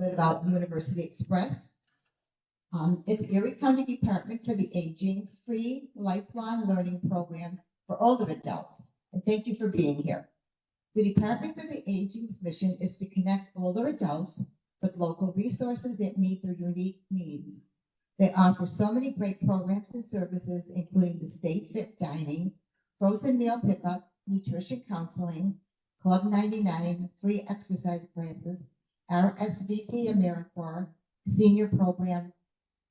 bit about University Express. It's Erie County Department for the Aging free lifelong learning program for older adults. And thank you for being here. The Department for the Aging's mission is to connect older adults with local resources that meet their unique needs. They offer so many great programs and services, including the State Fit Dining, frozen meal pickup, nutrition counseling, Club 99, free exercise classes, RSVP AmeriCorps, senior program,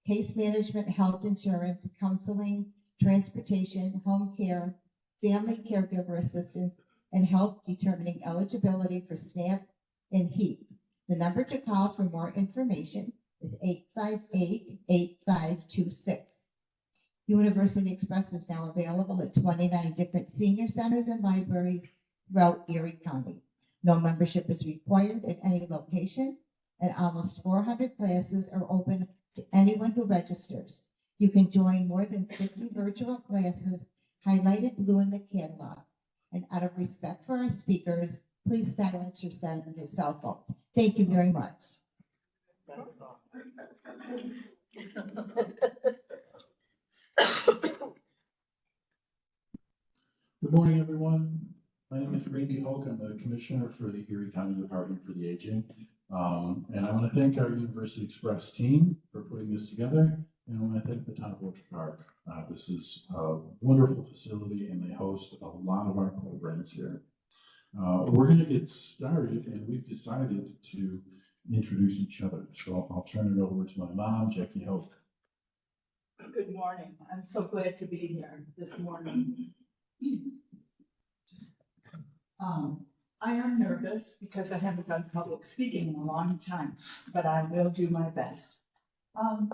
case management, health insurance, counseling, transportation, home care, family caregiver assistance, and help determining eligibility for SNAP and HEAP. The number to call for more information is 858-8526. University Express is now available at 29 different senior centers and libraries throughout Erie County. No membership is required at any location, and almost 400 classes are open to anyone who registers. You can join more than 50 virtual classes highlighted blue in the catalog. And out of respect for our speakers, please silence your cell phones. Thank you very much. Good morning, everyone. My name is Hoak. I'm the Commissioner for the Erie County Department for the Aging. And I want to thank our University Express team for putting this together. And I want to thank the town of Orchard Park. This is a wonderful facility, and they host a lot of our programs here. We're going to get started, and we've decided to introduce each other. So I'll turn it over to my mom, Jackie Hoak. Good morning. I'm so glad to be here this morning. I am nervous because I haven't done public speaking in a long time, but I will do my best.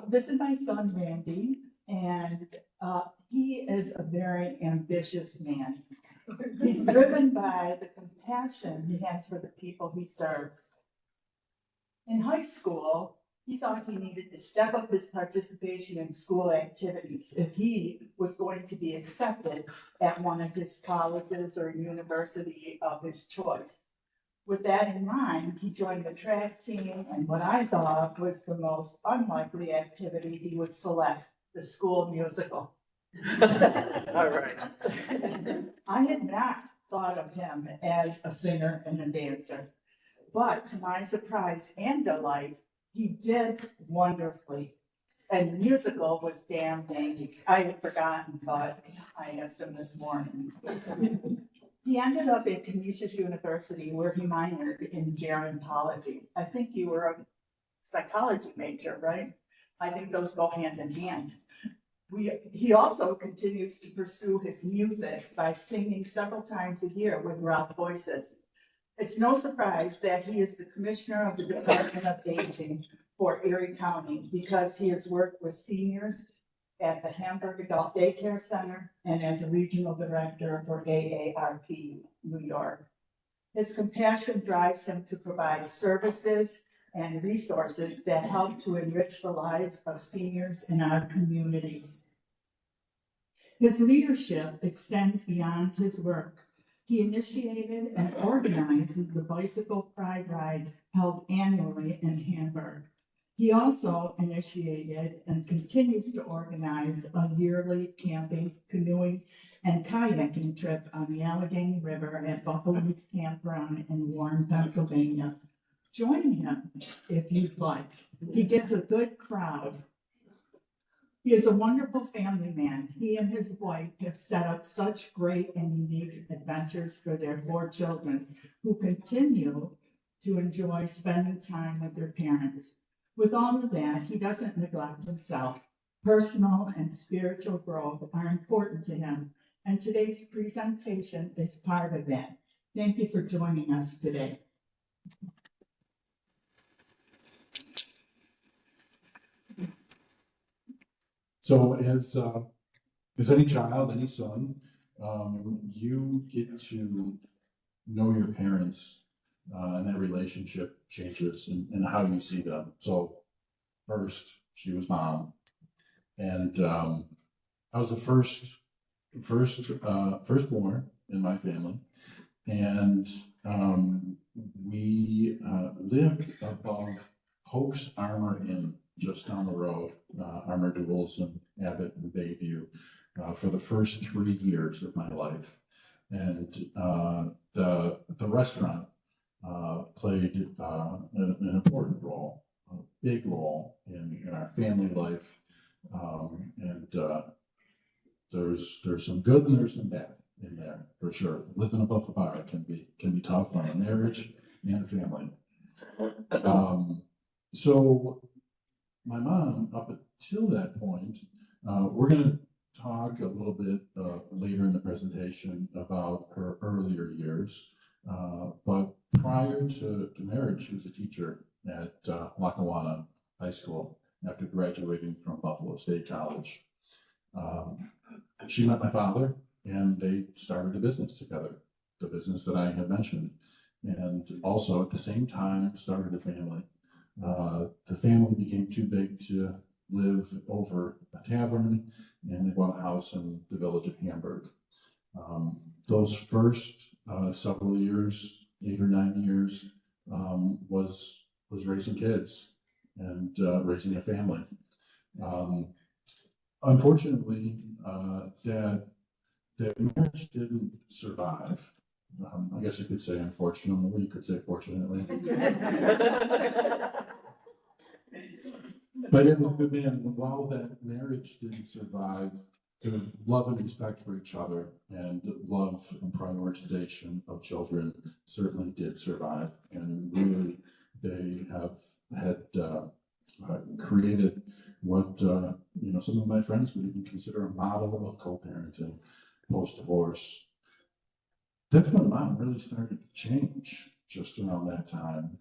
This is my son, Randy, and he is a very ambitious man. He's driven by the compassion he has for the people he serves. In high school, he thought he needed to step up his participation in school activities if he was going to be accepted at one of his colleges or university of his choice. With that in mind, he joined the track team, and what I thought was the most unlikely activity he would select, the school musical. All right. I had not thought of him as a singer and a dancer, but to my surprise and delight, he did wonderfully. And the musical was Damn Yankees. I had forgotten, but I asked him this morning. He ended up at Canisius University, where he minored in gerontology. I think you were a psychology major, right? I think those go hand in hand. He also continues to pursue his music by singing several times a year with rock voices. It's no surprise that he is the commissioner of the Department of Aging for Erie County because he has worked with seniors at the Hamburg Adult Daycare Center and as a regional director for AARP New York. His compassion drives him to provide services and resources that help to enrich the lives of seniors in our communities. His leadership extends beyond his work. He initiated and organized the Bicycle Pride Ride held annually in Hamburg. He also initiated and continues to organize a yearly camping, canoeing, and kayaking trip on the Allegheny River at Buffalo Woods Campground in Warren, Pennsylvania. Join him if you'd like. He gets a good crowd. He is a wonderful family man. He and his wife have set up such great and unique adventures for their 4 children who continue to enjoy spending time with their parents. With all of that, he doesn't neglect himself. Personal and spiritual growth are important to him, and today's presentation is part of that. Thank you for joining us today. So as any child, any son, you get to know your parents, and that relationship changes and how you see them. So first, she was mom, and I was the firstborn in my family, and we lived above Hoak's Armor Inn, just down the road, Armor Duels in Abbott and Bayview, for the first 3 years of my life. And the restaurant played an important role, a big role in our family life. There's some good and there's some bad in there, for sure. Living above the bar can be tough on a marriage and a family. So my mom, up until that point, we're going to talk a little bit later in the presentation about her earlier years. But prior to marriage, she was a teacher at Lackawanna High School after graduating from Buffalo State College. She met my father and they started a business together, the business that I had mentioned, and also at the same time started a family. The family became too big to live over a tavern, and they bought a house in the village of Hamburg. Those first several years, 8 or 9 years, was raising kids and raising a family. Unfortunately, that marriage didn't survive. I guess you could say unfortunately, you could say fortunately. But it was good, man. While that marriage didn't survive, the love and respect for each other and love and prioritization of children certainly did survive. And really, they have had created what some of my friends would even consider a model of co-parenting post-divorce. That's when mom really started to change just around that time,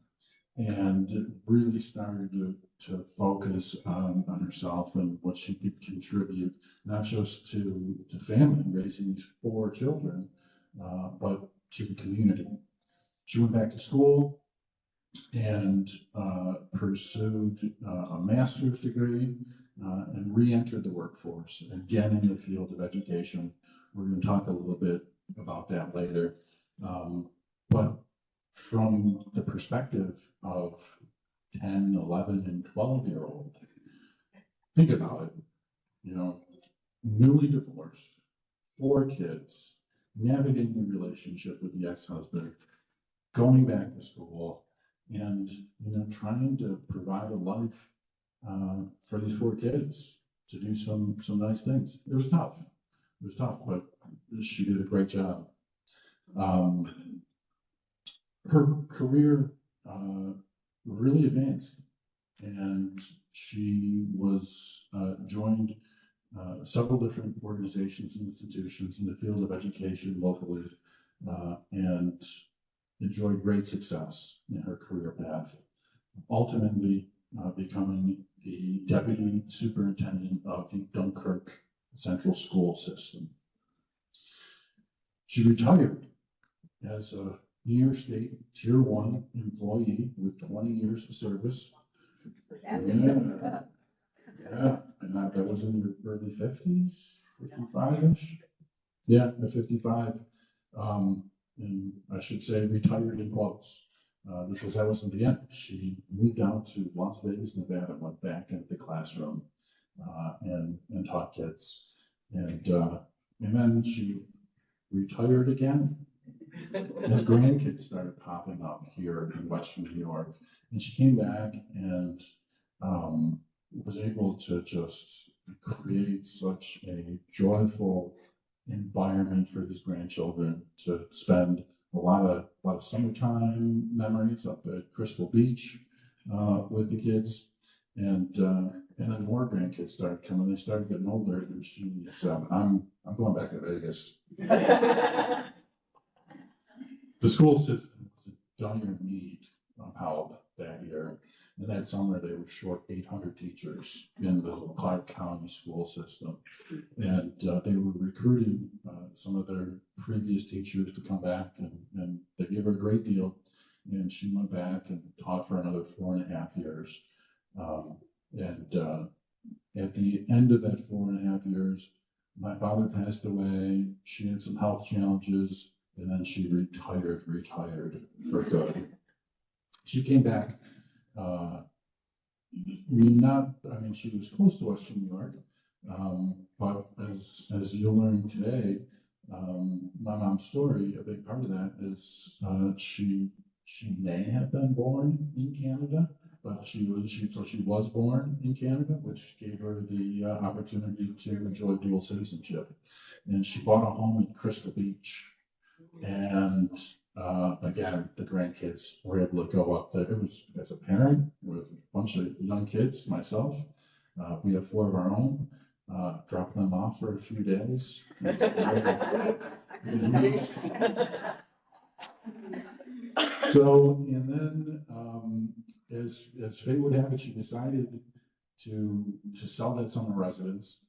and really started to focus on herself and what she could contribute, not just to the family, raising these 4 children, but to the community. She went back to school and pursued a master's degree and re-entered the workforce, again in the field of education. We're going to talk a little bit about that later. But from the perspective of 10, 11, and 12-year-old, think about it, newly divorced, 4 kids, navigating the relationship with the ex-husband, going back to school, and trying to provide a life for these 4 kids to do some nice things. It was tough, but she did a great job. Her career really advanced, and she was joined several different organizations and institutions in the field of education locally, and enjoyed great success in her career path, ultimately becoming the deputy superintendent of the Dunkirk Central School System. She retired as a New York State Tier 1 employee with 20 years of service. Yeah, and that was in your early 50s, 55-ish. Yeah, 55. And I should say retired in quotes, because that wasn't the end. She moved out to Las Vegas, Nevada, and went back into the classroom and taught kids. And then she retired again. His grandkids started popping up here in Western New York, and she came back and was able to just create such a joyful environment for his grandchildren to spend a lot of summertime memories up at Crystal Beach with the kids, and then more grandkids started coming. They started getting older, and she said, "I'm going back to Vegas." The school system was a dire need of help that year. And that summer, they were short 800 teachers in the Clark County school system. And they were recruiting some of their previous teachers to come back, and they gave her a great deal. And she went back and taught for another 4.5 years. At the end of that 4.5 years, my father passed away. She had some health challenges. And then she retired for good. She came back I mean, she was close to us from New York. But as you'll learn today, my mom's story, a big part of that is, she may have been born in Canada, but she was born in Canada, which gave her the opportunity to enjoy dual citizenship. And she bought a home in Crystal Beach. And again, the grandkids were able to go up there. It was, as a parent with a bunch of young kids, myself, we have 4 of our own, drop them off for a few days. So, and then, as fate would have it, she decided to sell that summer residence,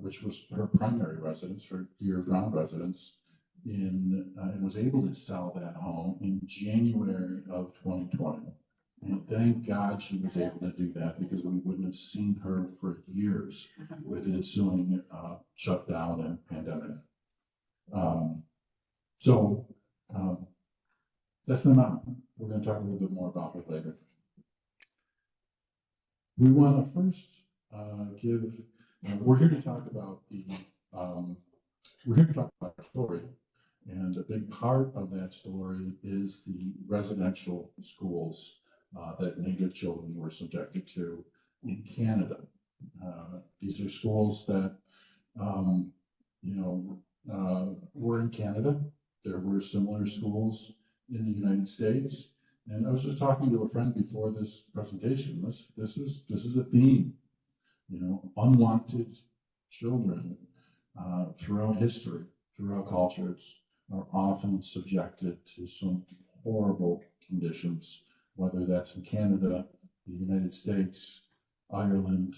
which was her primary residence, her year-round residence, and was able to sell that home in January of 2020. And thank God she was able to do that, because we wouldn't have seen her for years with the ensuing shutdown and pandemic. That's my mom. We're going to talk a little bit more about her later. We want to first we're here to talk about our story. And a big part of that story is the residential schools that Native children were subjected to in Canada. These are schools that, were in Canada. There were similar schools in the United States. And I was just talking to a friend before this presentation. This is a theme, unwanted children throughout history, throughout cultures, are often subjected to some horrible conditions, whether that's in Canada, the United States, Ireland.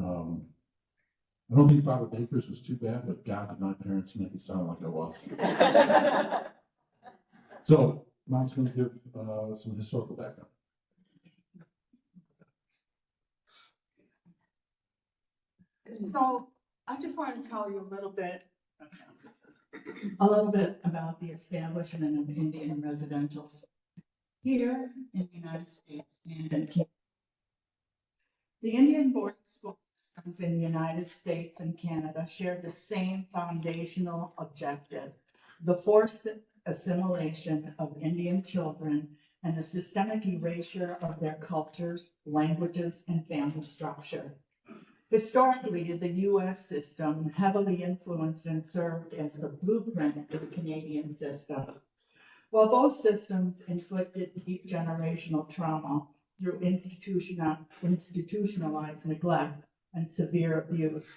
I don't think Father Baker's was too bad, but God, did my parents make it sound like it was. So, Mom's going to give some historical background. So I just want to tell you a little bit about the establishment of Indian residentials here in the United States and in Canada. The Indian boarding school systems in the United States and Canada share the same foundational objective: the forced assimilation of Indian children and the systemic erasure of their cultures, languages, and family structure. Historically, the U.S. system heavily influenced and served as the blueprint for the Canadian system. While both systems inflicted deep generational trauma through institutionalized neglect and severe abuse,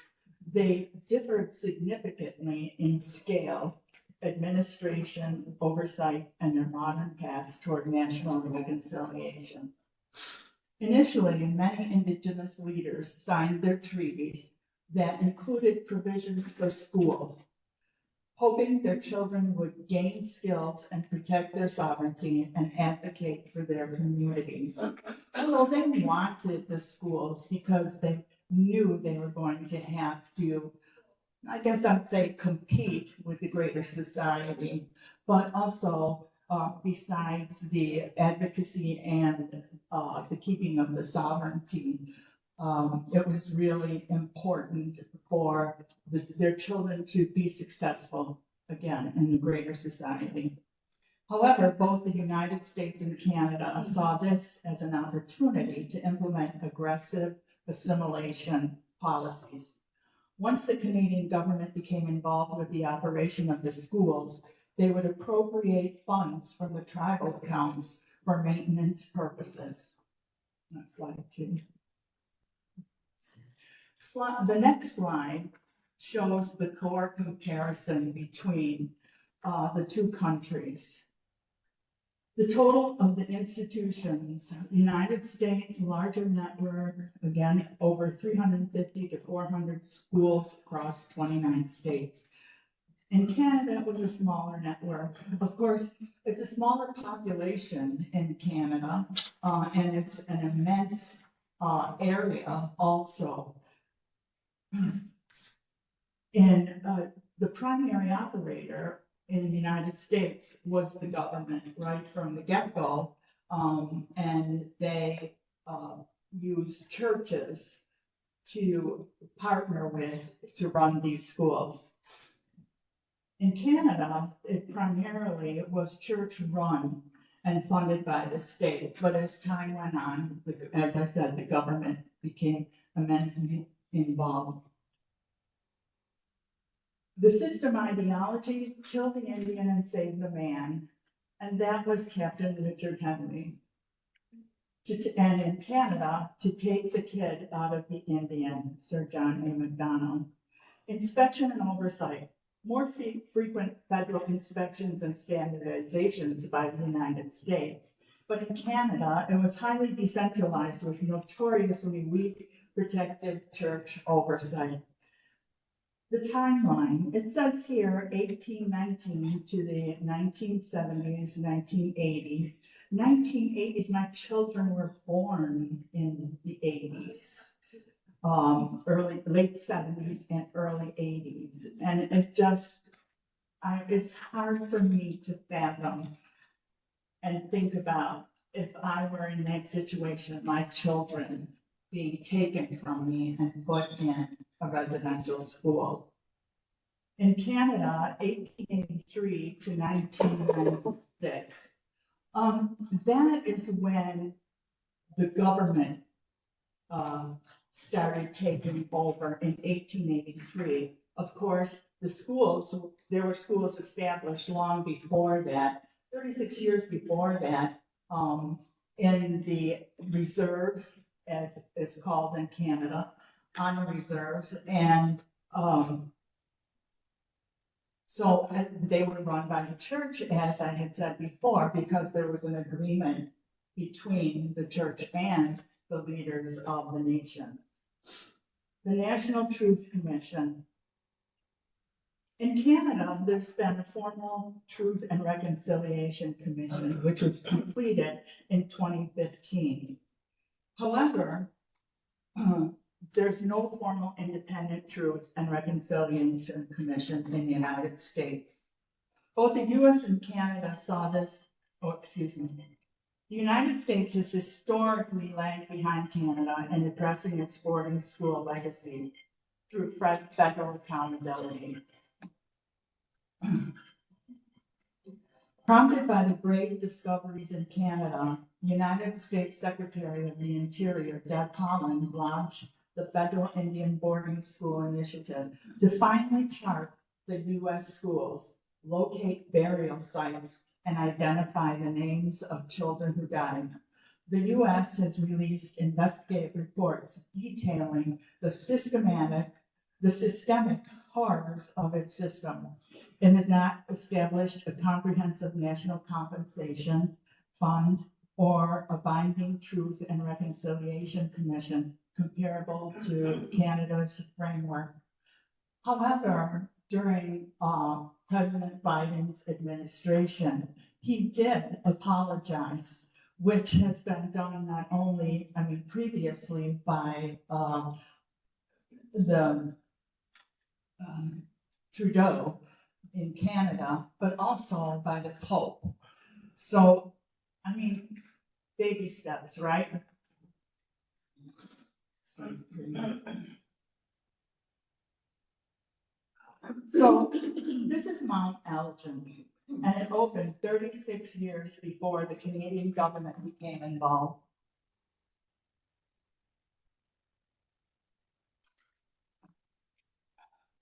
they differed significantly in scale, administration, oversight, and their modern paths toward national reconciliation. Initially, many Indigenous leaders signed their treaties that included provisions for schools, hoping their children would gain skills and protect their sovereignty and advocate for their communities. So they wanted the schools because they knew they were going to have to, I guess I'd say, compete with the greater society, but also besides the advocacy and the keeping of the sovereignty, it was really important for their children to be successful again in the greater society. However, both the United States and Canada saw this as an opportunity to implement aggressive assimilation policies. Once the Canadian government became involved with the operation of the schools, they would appropriate funds from the tribal accounts for maintenance purposes. Next slide, please. The next slide shows the core comparison between the two countries. The total of the institutions, United States, larger network, again, over 350 to 400 schools across 29 states. In Canada, it was a smaller network. Of course, it's a smaller population in Canada, and it's an immense area also. And the primary operator in the United States was the government right from the get-go, and they used use churches to partner with to run these schools. In Canada, it primarily was church-run and funded by the state, but as time went on, as I said, the government became immensely involved. The system ideology, kill the Indian and the man, and that was Captain Richard Henry. And in Canada, to take the kid out of the Indian, Sir John A. Macdonald. Inspection and oversight, more frequent federal inspections and standardizations by the United States. But in Canada, it was highly decentralized with notoriously weak protective church oversight. The timeline, it says here 1819 to the 1970s, 1980s. 1980s, my children were born in the 80s, late 70s and early 80s. And it just, it's hard for me to fathom and think about if I were in that situation, my children being taken from me and put in a residential school. In Canada, 1883 to 1996, that is when the government started taking over in 1883. Of course, the schools, there were schools established long before that, 36 years before that, in the reserves, as it's called in Canada, honor reserves, and so they were run by the church, as I had said before, because there was an agreement between the church and the leaders of the nation. The National Truth Commission. In Canada, there's been a formal Truth and Reconciliation Commission, which was completed in 2015. However, there's no formal independent Truth and Reconciliation Commission in the United States. Both the US and Canada saw this, the United States has historically lagged behind Canada in addressing its boarding school legacy through federal accountability. Prompted by the great discoveries in Canada, United States Secretary of the Interior, Deb Haaland, launched the Federal Indian Boarding School Initiative to finally chart the U.S. schools, locate burial sites, and identify the names of children who died. The U.S. has released investigative reports detailing the systemic horrors of its system. It has not established a comprehensive national compensation fund or a binding Truth and Reconciliation Commission comparable to Canada's framework. However, during President Biden's administration, he did apologize, which has been done not only, previously by Trudeau in Canada, but also by the Pope. So, baby steps, right? So, this is Mount Elgin, and it opened 36 years before the Canadian government became involved.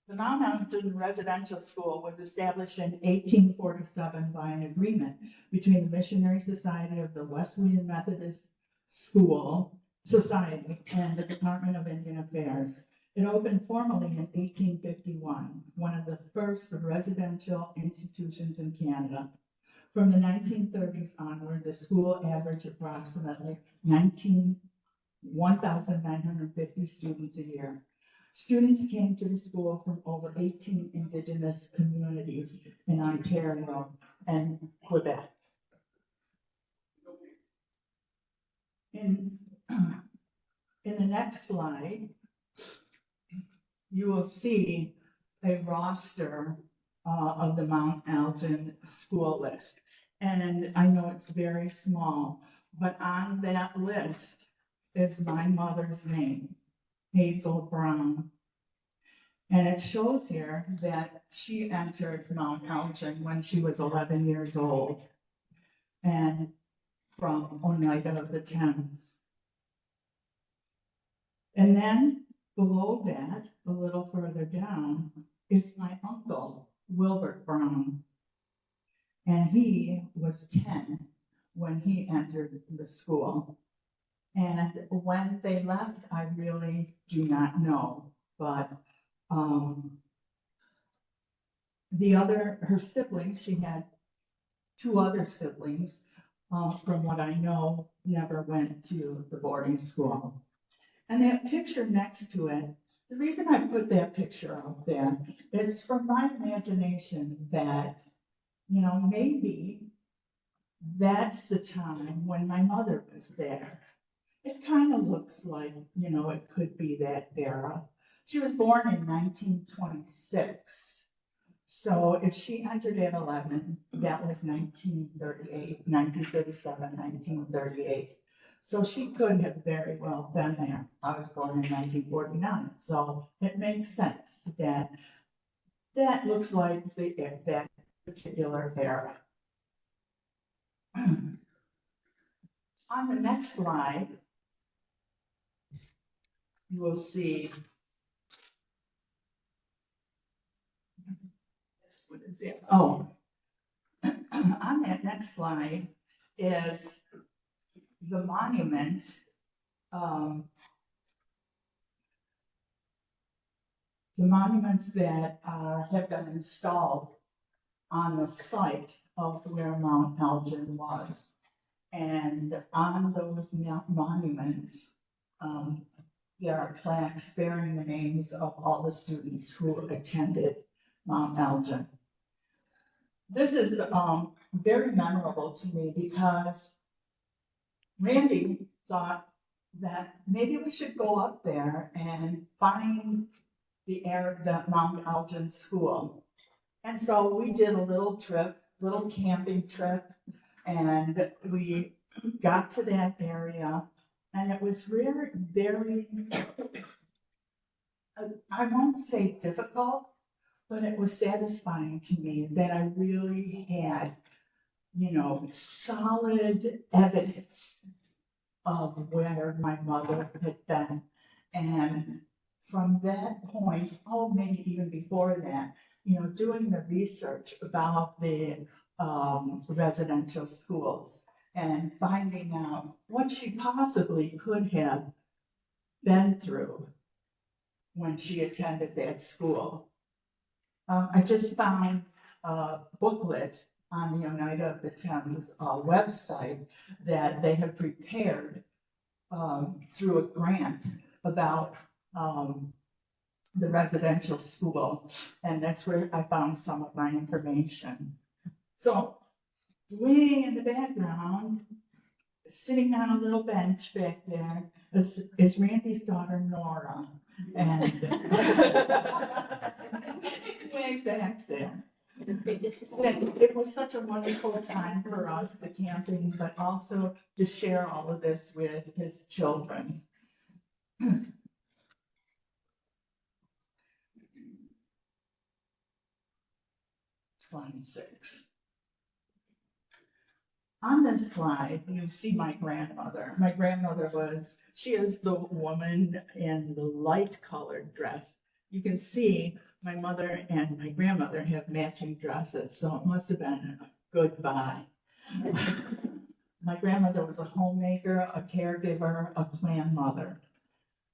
The Mount Elgin Residential School was established in 1847 by an agreement between the Missionary Society of the Wesleyan Methodist School Society and the Department of Indian Affairs. It opened formally in 1851, one of the first residential institutions in Canada. From the 1930s onward, the school averaged approximately 1,950 students a year. Students came to the school from over 18 Indigenous communities in Ontario and Quebec. In the next slide, you will see a roster of the Mount Elgin school list. And I know it's very small, but on that list is my mother's name, Hazel Brown. And it shows here that she entered Mount Elgin when she was 11 years old and from Oneida of the Thames. And then below that, a little further down, is my uncle, Wilbert Brown. And he was 10 when he entered the school. And when they left, I really do not know, but her siblings, she had 2 other siblings, from what I know, never went to the boarding school. And that picture next to it, the reason I put that picture up there, it's from my imagination that, maybe that's the time when my mother was there. It kind of looks like, it could be that era. She was born in 1926. So if she entered at 11, that was 1938, 1937, 1938. So she could have very well been there. I was born in 1949, so it makes sense that that looks like that particular era. On the next slide, you will see, what is it? Oh, on that next slide is the monuments, that have been installed on the site of where Mount Elgin was. And on those monuments, there are plaques bearing the names of all the students who attended Mount Elgin. This is very memorable to me because Randy thought that maybe we should go up there and find the Mount Elgin school. And so we did a little camping trip, and we got to that area, and it was very, very, I won't say difficult, but it was satisfying to me that I really had, solid evidence of where my mother had been. And from that point, maybe even before that, doing the research about the residential schools and finding out what she possibly could have been through when she attended that school. I just found a booklet on the Oneida of the Thames website that they have prepared through a grant about the residential school, and that's where I found some of my information. So, way in the background, sitting on a little bench back there, is Randy's daughter Nora, and way back there. It was such a wonderful time for us, the camping, but also to share all of this with his children. Slide 6. On this slide, you see my grandmother. My grandmother she is the woman in the light colored dress. You can see my mother and my grandmother have matching dresses, so it must have been a good buy. My grandmother was a homemaker, a caregiver, a clan mother.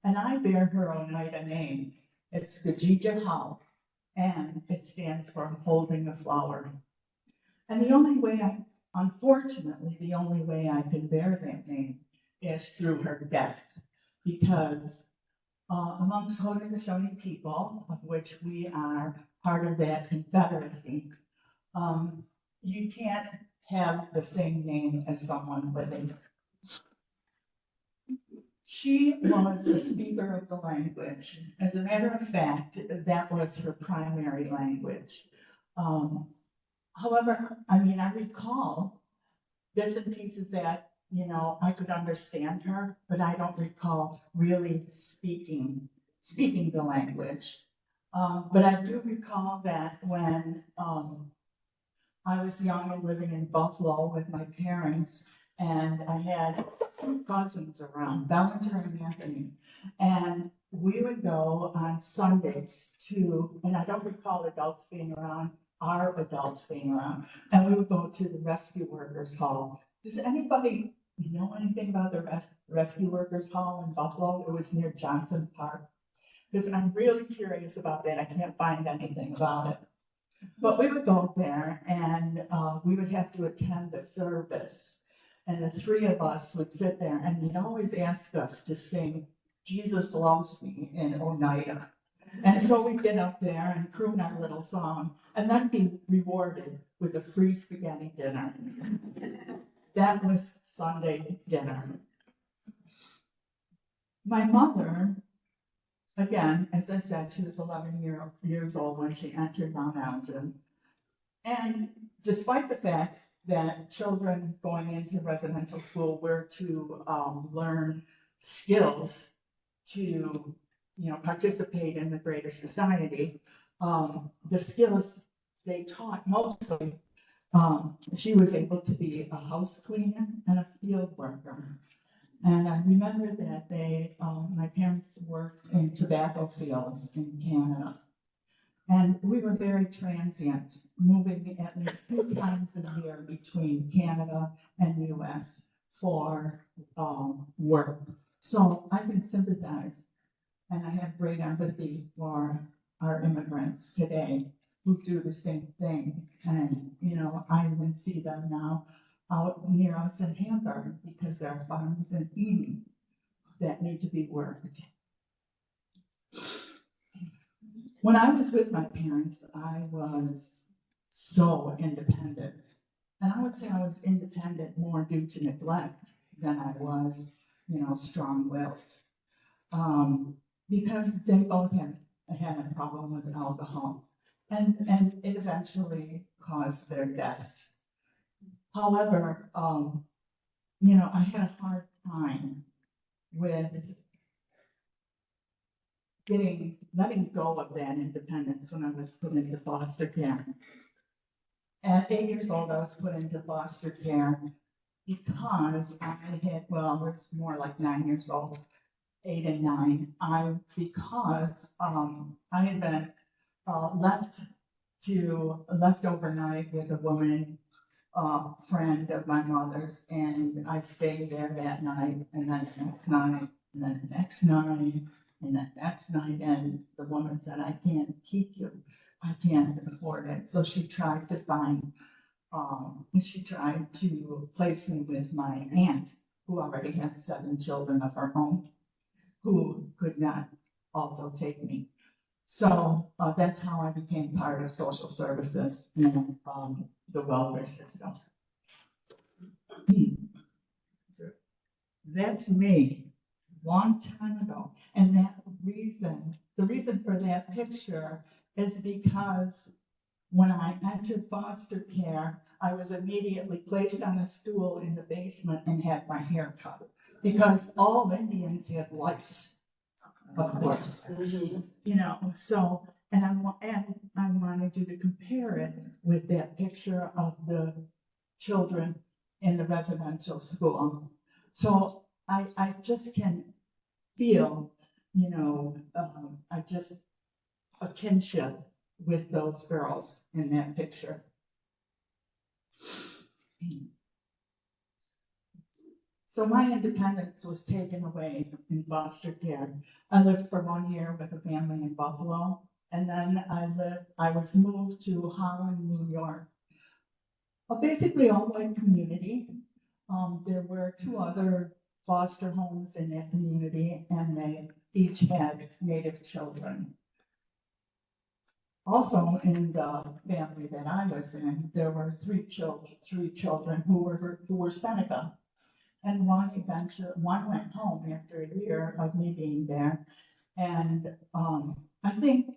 And I bear her Oneida name. It's Gajija Hoak, and it stands for holding a flower. And unfortunately, the only way I can bear that name is through her death, because amongst Haudenosaunee people, of which we are part of that confederacy, you can't have the same name as someone living. She was a speaker of the language. As a matter of fact, that was her primary language. However, I recall bits and pieces that I could understand her, but I don't recall really speaking the language. But I do recall that when I was young and living in Buffalo with my parents, and I had two cousins around, Bellinger and Anthony, and we would go on Sundays and I don't recall adults being around, our adults being around, and we would go to the Rescue Workers Hall. Does anybody know anything about the Rescue Workers Hall in Buffalo? It was near Johnson Park. Because I'm really curious about that. I can't find anything about it. But we would go there and we would have to attend the service. And the three of us would sit there and they'd always ask us to sing Jesus Loves Me in Oneida. And so we'd get up there and croon our little song and then be rewarded with a free spaghetti dinner. That was Sunday dinner. My mother, again, as I said, she was 11 years old when she entered Mount Elgin. And despite the fact that children going into residential school were to learn skills to, participate in the greater society, the skills they taught mostly, she was able to be a house cleaner and a field worker. And I remember that my parents worked in tobacco fields in Canada. And we were very transient, moving at least 2 times a year between Canada and US for work. So I can sympathize and I have great empathy for our immigrants today who do the same thing. And, I even see them now out near us in Hamburg because there are farms in Erie that need to be worked. When I was with my parents, I was so independent. And I would say I was independent more due to neglect than I was, strong-willed. Because they both had a problem with alcohol. And it eventually caused their deaths. However, I had a hard time with letting go of that independence when I was put into foster care. At 8 years old, I was put into foster care because it was more like 9 years old, 8 and 9. Because I had been left overnight with a woman friend of my mother's, and I stayed there that night, and then the next night, and then the next night, and the next night, and the woman said, I can't keep you. I can't afford it. So she tried to place me with my aunt, who already had 7 children of her own, who could not also take me. So that's how I became part of social services and the welfare system. That's me, long time ago. And the reason for that picture is because when I entered foster care, I was immediately placed on a stool in the basement and had my hair cut. Because all Indians have lice, of course. So, and I wanted you to compare it with that picture of the children in the residential school. So I just can feel, a kinship with those girls in that picture. So my independence was taken away in foster care. I lived for 1 year with a family in Buffalo, and then I was moved to Holland, New York. Basically all-white community. There were 2 other foster homes in that community, and they each had Native children. Also, in the family that I was in, there were 3 children who were Seneca. And one went home after a year of me being there. And I think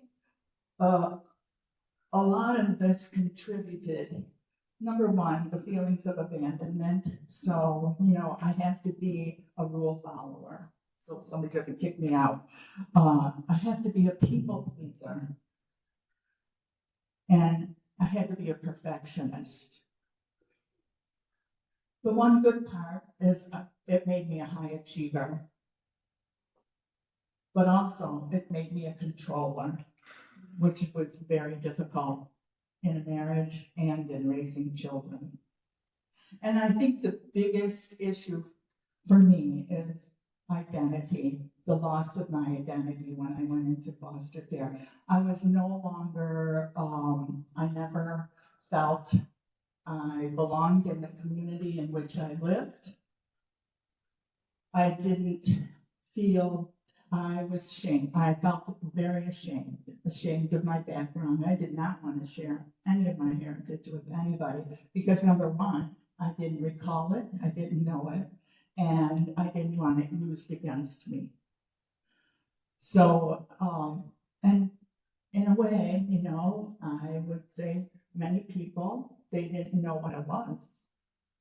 a lot of this contributed, number one, the feelings of abandonment. So, I have to be a rule follower, so somebody doesn't kick me out. I have to be a people pleaser. And I had to be a perfectionist. The one good part is it made me a high achiever. But also it made me a controller, which was very difficult in a marriage and in raising children. And I think the biggest issue for me is identity, the loss of my identity when I went into foster care. I was no longer, I never felt I belonged in the community in which I lived. I didn't feel, I was ashamed. I felt very ashamed of my background. I did not want to share any of my heritage with anybody because number one, I didn't recall it, I didn't know it, and I didn't want it used against me. So, and in a way, I would say many people, they didn't know what I was.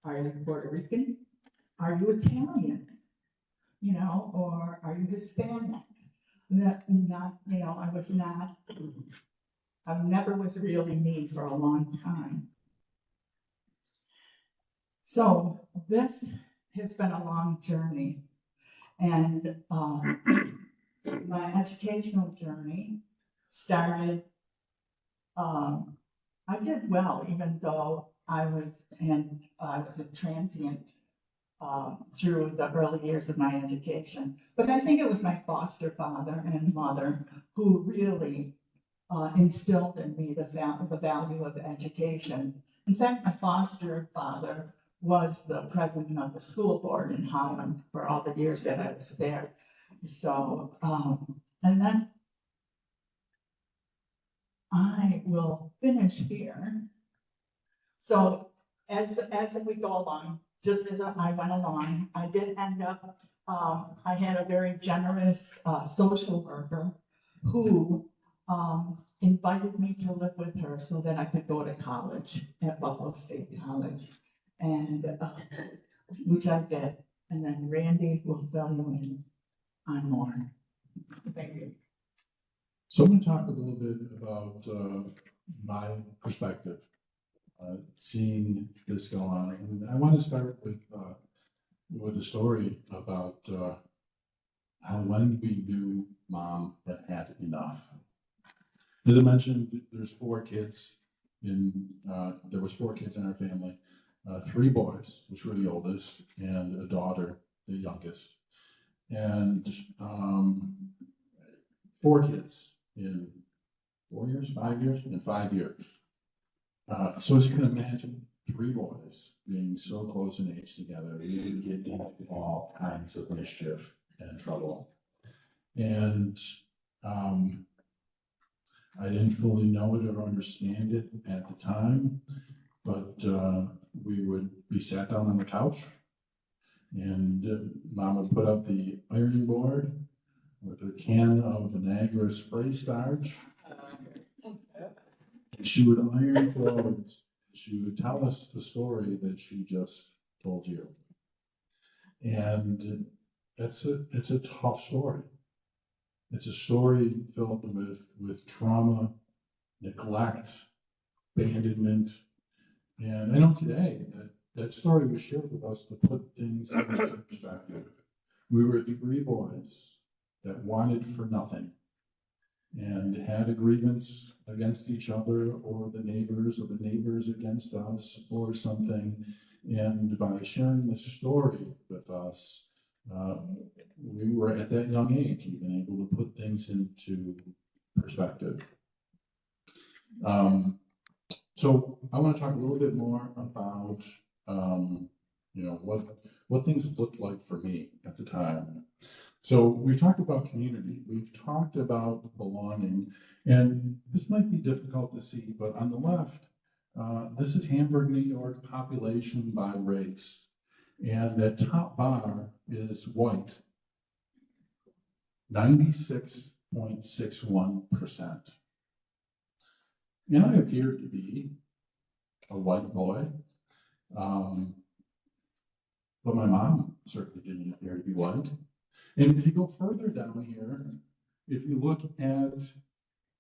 Are you Puerto Rican? Are you Italian? Or are you Hispanic? I never was really me for a long time. So this has been a long journey, and my educational journey started, I did well, even though I was a transient through the early years of my education. But I think it was my foster father and mother who really instilled in me the value of education. In fact, my foster father was the president of the school board in Holland for all the years that I was there. So, and then I will finish here. So as we go along, just as I went along, I did end up, I had a very generous social worker who invited me to live with her so that I could go to college at Buffalo State College, and which I did. And then Randy will fill you in on more. Thank you. So I'm going to talk a little bit about my perspective, seeing this go on. And I want to start with a story about how when we knew Mom had enough. As I mentioned, there's 4 kids there was 4 kids in our family, 3 boys, which were the oldest, and a daughter, the youngest, and 4 kids in 4 years, 5 years, in 5 years. So as you can imagine, 3 boys being so close in age together, we would get into all kinds of mischief and trouble. And I didn't fully know it or understand it at the time, but we would be sat down on the couch, and Mom would put up the ironing board with a can of Niagara spray starch. She would iron clothes. She would tell us the story that she just told you. And it's a tough story. It's a story filled with trauma, neglect, abandonment. And I know today that story was shared with us to put things into perspective. We were 3 boys that wanted for nothing and had a grievance against each other or the neighbors against us or something. And by sharing this story with us, we were at that young age even able to put things into perspective. So I want to talk a little bit more about what things looked like for me at the time. So we've talked about community, we've talked about belonging, and this might be difficult to see, but on the left, this is Hamburg, New York population by race. And that top bar is white, 96.61%. And I appear to be a white boy. But my mom certainly didn't appear to be white. And if you go further down here, if you look at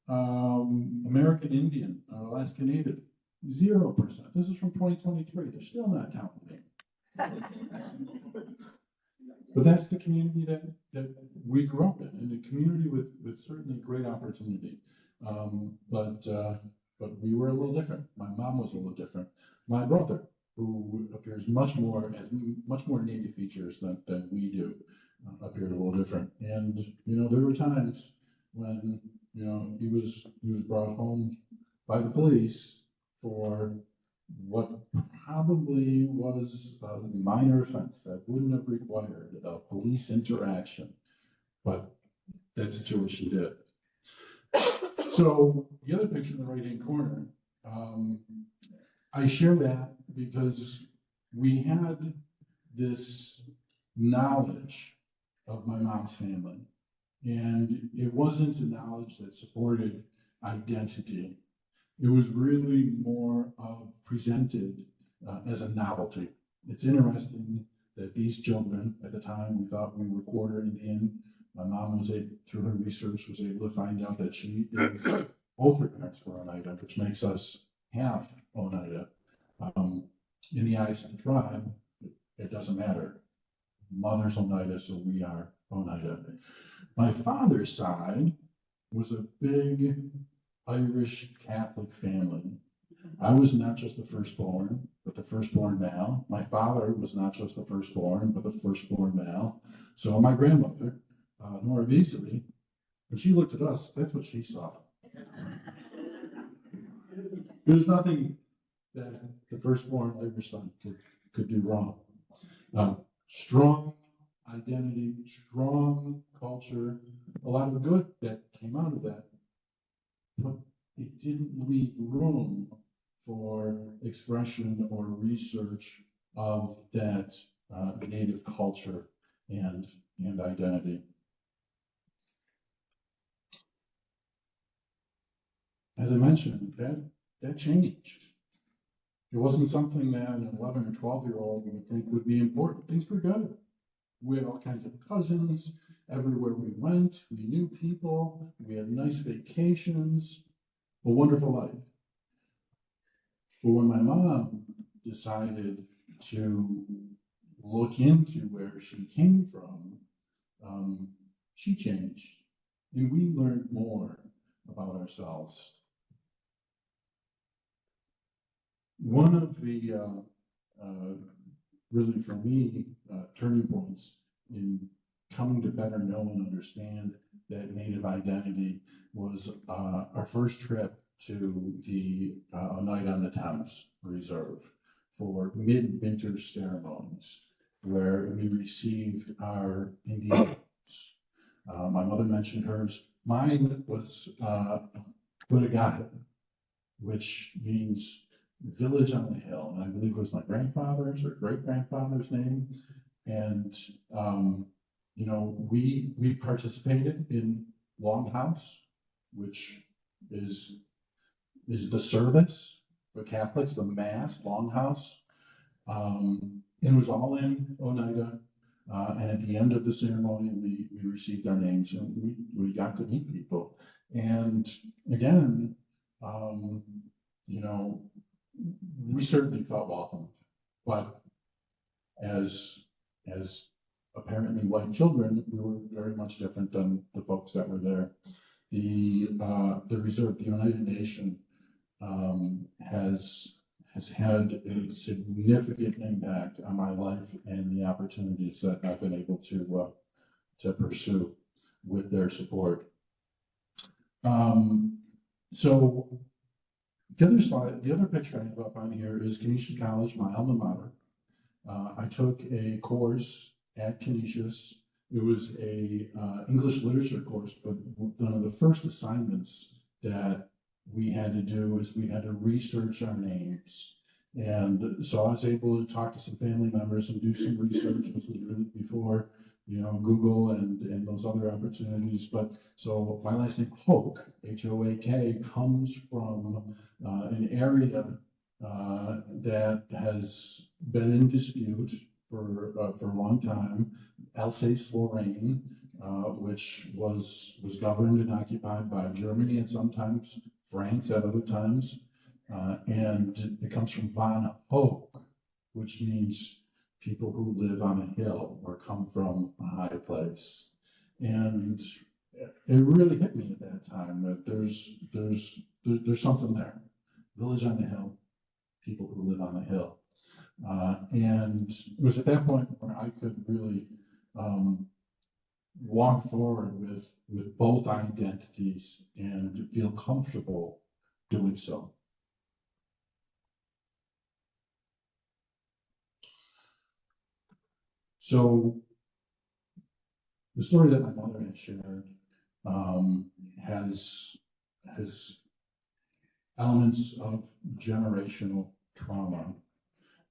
American Indian, Alaska Native, 0%. This is from 2023. They're still not counting me. But that's the community that we grew up in, and a community with certainly great opportunity. But we were a little different. My mom was a little different. My brother, who appears much more native features than we do, appeared a little different. And there were times when he was brought home by the police for what probably was a minor offense that wouldn't have required a police interaction, but that situation did. So the other picture in the right-hand corner, I share that because we had this knowledge of my mom's family, and it wasn't a knowledge that supported identity. It was really more of presented as a novelty. It's interesting that these children, at the time, we thought we were quarter Indian. My mom was through her research, was able to find out that both her parents were Oneida, which makes us half Oneida. In the eyes of the tribe, it doesn't matter. Mother's Oneida, so we are Oneida. My father's side was a big Irish Catholic family. I was not just the firstborn, but the firstborn male. My father was not just the firstborn, but the firstborn male. So my grandmother, Nora Beasley, when she looked at us, that's what she saw. There's nothing that the firstborn Irish son could do wrong. Strong identity, strong culture, a lot of good that came out of that, but it didn't leave room for expression or research of that native culture and identity. As I mentioned, that changed. It wasn't something that an 11 or 12-year-old would think would be important. Things were good. We had all kinds of cousins. Everywhere we went, we knew people. We had nice vacations, a wonderful life. But when my mom decided to look into where she came from, she changed. And we learned more about ourselves. One of the, really for me, turning points in coming to better know and understand that Native identity was our first trip to the Night on the Thames Reserve for midwinter ceremonies, where we received our Indian names. My mother mentioned hers. Mine was Punagata, which means village on the hill, and I believe it was my grandfather's or great-grandfather's name. And we participated in Longhouse, which is the service for Catholics, the Mass, Longhouse. It was all in Oneida, and at the end of the ceremony, we received our names, and we got to meet people. And again, we certainly felt welcome, but as apparently white children, we were very much different than the folks that were there. The reserve, the United Nation, has had a significant impact on my life and the opportunities that I've been able to pursue with their support. So the other slide, the other picture I have up on here is Canisius College, my alma mater. I took a course at Canisius. It was a English literature course, but one of the first assignments that we had to do is we had to research our names. And so I was able to talk to some family members and do some research, which was really before, Google and those other opportunities. But so my last name, Hoak, H-O-A-K, comes from an area that has been in dispute for a long time. Alsace-Lorraine, which was governed and occupied by Germany and sometimes France at other times. And it comes from von Hoak, which means people who live on a hill or come from a high place. And it really hit me at that time that there's something there. Village on the hill, people who live on a hill. And it was at that point where I could really walk forward with both identities and feel comfortable doing so. So the story that my mother had shared has elements of generational trauma.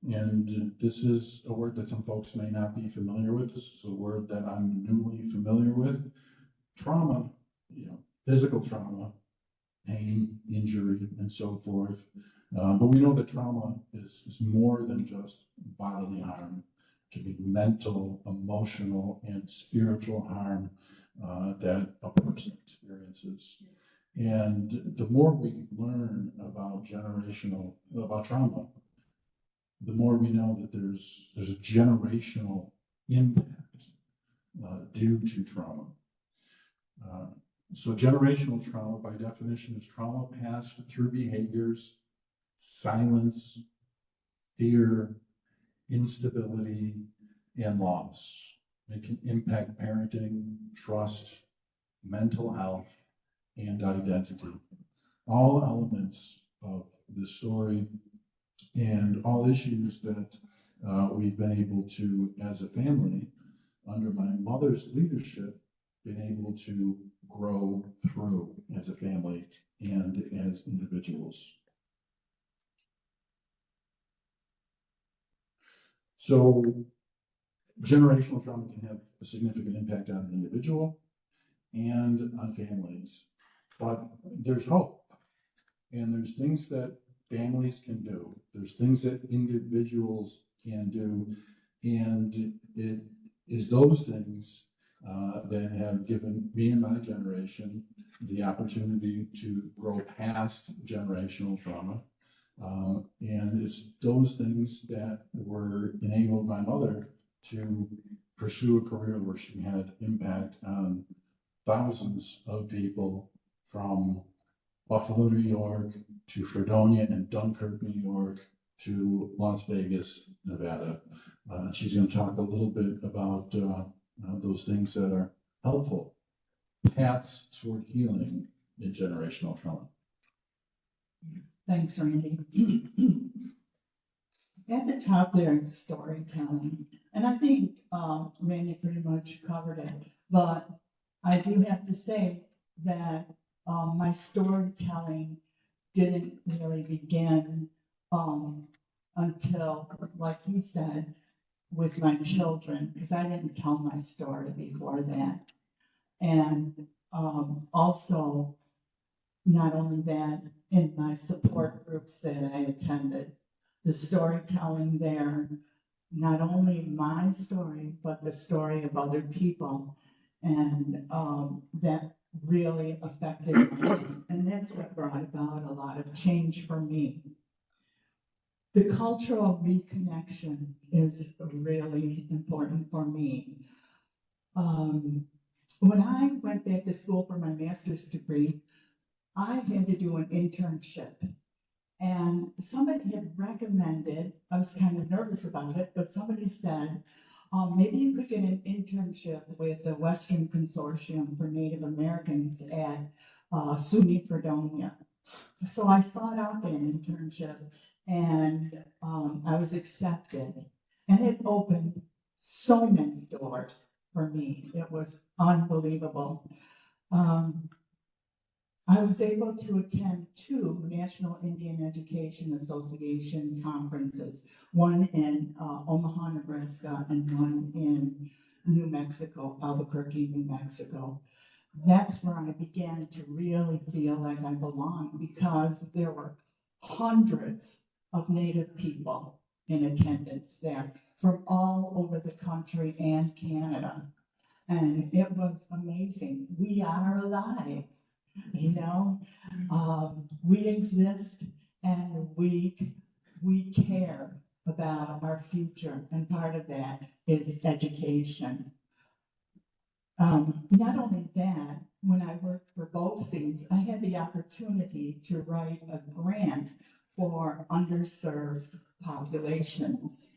And this is a word that some folks may not be familiar with. This is a word that I'm newly familiar with. Trauma, physical trauma, pain, injury, and so forth. But we know that trauma is more than just bodily harm. It can be mental, emotional, and spiritual harm that a person experiences. And the more we learn about trauma, the more we know that there's a generational impact due to trauma. So generational trauma, by definition, is trauma passed through behaviors, silence, fear, instability, and loss. It can impact parenting, trust, mental health, and identity. All elements of the story and all issues that we've been able to, as a family, under my mother's leadership, been able to grow through as a family and as individuals. So generational trauma can have a significant impact on an individual and on families, but there's hope. And there's things that families can do. There's things that individuals can do. And it is those things that have given me and my generation the opportunity to grow past generational trauma. And it's those things that were enabled my mother to pursue a career where she had impact on thousands of people from Buffalo, New York, to Fredonia and Dunkirk, New York, to Las Vegas, Nevada. She's going to talk a little bit about those things that are helpful, paths toward healing in generational trauma. Thanks, Randy. At the top there is storytelling, and I think Randy pretty much covered it, but I do have to say that my storytelling didn't really begin until, like he said, with my children, because I didn't tell my story before that. And also, not only that, in my support groups that I attended, the storytelling there, not only my story, but the story of other people. And that really affected me. And that's what brought about a lot of change for me. The cultural reconnection is really important for me. When I went back to school for my master's degree, I had to do an internship. And somebody had recommended, I was kind of nervous about it, but somebody said, maybe you could get an internship with the Western Consortium for Native Americans at SUNY Fredonia. So I sought out that internship and I was accepted. And it opened so many doors for me. It was unbelievable. I was able to attend 2 National Indian Education Association conferences, one in Omaha, Nebraska, and one in New Mexico, Albuquerque, New Mexico. That's where I began to really feel like I belonged, because there were hundreds of Native people in attendance there from all over the country and Canada. And it was amazing. We are alive, you know? We exist and we care about our future, and part of that is education. Not only that, when I worked for BOCES, I had the opportunity to write a grant for underserved populations.